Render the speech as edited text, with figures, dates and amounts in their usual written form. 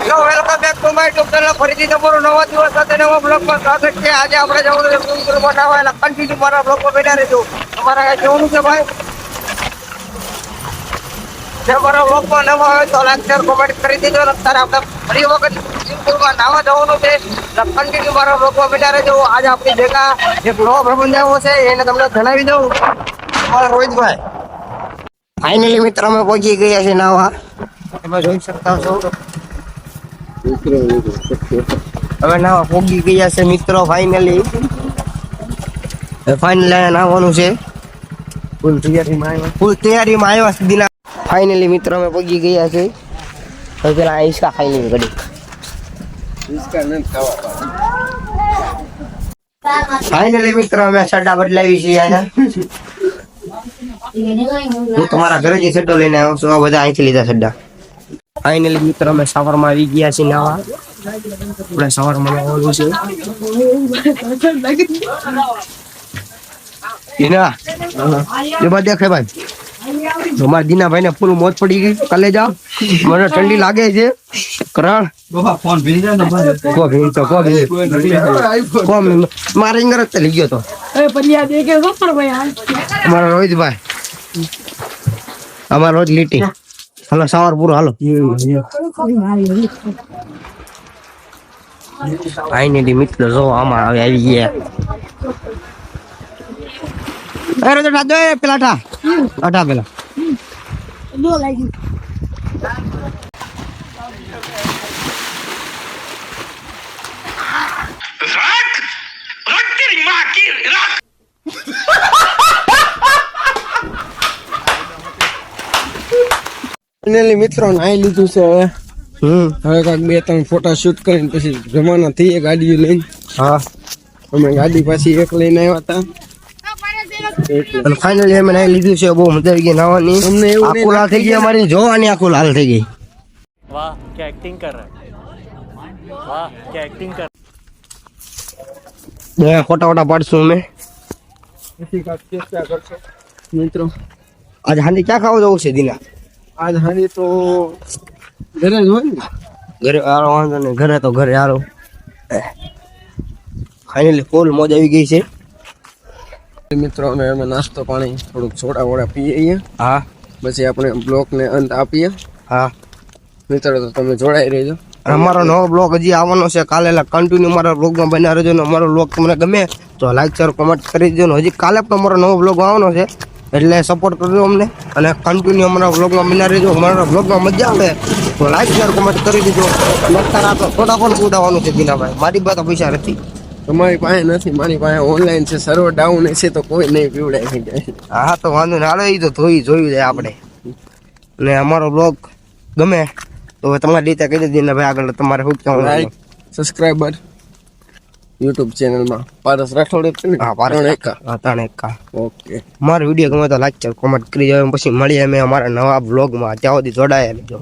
Hello welcome back to my YouTube channel. ફરીથી તમારો નવા દિવસ સાથે નવા બ્લોગમાં સ્વાગત છે. આજે આપણે જવાનું છે સુરત બનાવવા, એટલે કન્ટિન્યુ મારા બ્લોગમાં બેઠા રહેજો. તમારે કઈ જવાનું છે ભાઈ? જે મારા બ્લોગમાં નવા હોય તો લાઈક શેર કોમેન્ટ કરી દેજો. અત્યારે આપણે ફરી વખત સુરતમાં નાવા જવાનું છે, એટલે કન્ટિન્યુ મારા બ્લોગમાં બેઠા રહેજો. આજે આપણી ભેગા એક નવો પ્રબંધ આવ્યો છે, એને તમને જણાવી દઉં. અમારા રોહિતભાઈ ફાઇનલી મિત્ર અમે પહોંચી ગયા છે નાવા. તમે જોઈ શકતા છો હવે નાવા પહોંચી ગયા છે મિત્રો. ફાઇનલી નાવાનું છે. ફૂલ તૈયારીમાં આવ્યા સુધી. ફાઇનલી મિત્ર અમે પહોંચી ગયા છે. હવે પેલા ઈસકા ખાઈ લઈએ ઘડી. ફાઇનલી મિત્ર અમે સડા બદલાવી છીએ અહીંયા. હું તમારા ઘરે જ સડ્ડો લઈને આવ્યો છું. આ બધા અહીંથી લીધા સડ્ડા. ફાઇનલી મિત્ર અમે સવારમાં આવી ગયા છીએ નાવા. આપણે સવારમાં નાવાનું છે. દેખાય ભાઈ, અમારા દીનાભાઈ ને ફૂલ મોજ પડી ગઈ. કાલે જાઓ, મને ઠંડી લાગે છે. કરણ મારે ઇંગર જ લઈ ગયો તો અમારા રોહિતભાઈ. અમારો રોજ લીટી. હાલો સવાર પૂરો હાલો. ફાઇનલી મિત્ર જો આમાં હવે આવી ગયા. પેલા પેલા મિત્રો નાઈ લીધું છે. હવે કાંક 2-3 ફોટા શૂટ કરીને પછી જમાના થઈએ ગાડીઓ લઈને. હા અમે ગાડી પાછી એક લઈને આવ્યા હતા. અને ફાઇનલી અમે નાઈ લીધું છે. બહુ મજા આવી ગઈ નાવાની. અમને એવું આખું લાલ થઈ ગઈ અમારી જોવાની, આખું લાલ થઈ ગઈ. वाह क्या एक्टिंग कर रहा है, वाह क्या एक्टिंग कर બે ફોટા પાડશું અમે. પછી કાંક ચેષ્ટા કરશો મિત્રો. આજે હાંડી ક્યાં ખાવા જવું છે દીના? આજ હાની તો ઘરે જ હોય ને. ઘરે આરો વાંધો નહીં, ઘરે તો ઘરે આરો. ફાઇનલી ફૂલ મોજ આવી ગઈ છે મિત્રો. અમે નાસ્તો પાણી થોડુંક સોડા વોડા પીએ અહીંયા. હા પછી આપણે બ્લોગ ને અંત આપીએ. હા મિત્રો તો તમે જોડાઈ રહેજો. અમારો નવો બ્લોગ હજી આવવાનો છે કાલે, એટલે કન્ટિન્યુ મારા બ્લોગમાં બન્યા રહેજો. ને અમારો બ્લોગ તમને ગમે તો લાઈક શેર કોમેન્ટ કરી દેજો. હજી કાલે પણ અમારો નવો બ્લોગ આવવાનો છે, એટલે સપોર્ટ કરજો અમને. અને કન્ટિન્યુ અમારા બ્લોગમાં બન્યા રહેજો. અમારા બ્લોગમાં મજા આવે તો લાઈક શેર કોમેન્ટ કરી દેજો. અત્યારે આપણે થોડા પણ ઉડાવવાનું છે દીનાભાઈ. મારી પાસે પૈસા નથી. તમારી પાસે નથી, મારી પાસે ઓનલાઈન છે. સર્વર ડાઉન છે તો કોઈ નહીં પીવડાય થઈ જાય. હા તો વાંધો નહીં, હાલો એ તો જોયું જાય આપણે. અને અમારો બ્લોગ ગમે તો હવે તમારી રીતે કહી દીધી ને ભાઈ આગળ તમારે શું કહેવાનું? લાઈક સબસ્ક્રાઇબર યુટ્યુબ ચેનલમાં પારસ રાઠોડ છે ને? હા ત્રણ એકા. ઓકે, મારો વિડીયો ગમે તો લાઈક કોમેન્ટ કરી જાવ. પછી મળીએ અમે અમારા નવા બ્લોગમાં. ત્યાં સુધી જોડાયા રહેજો.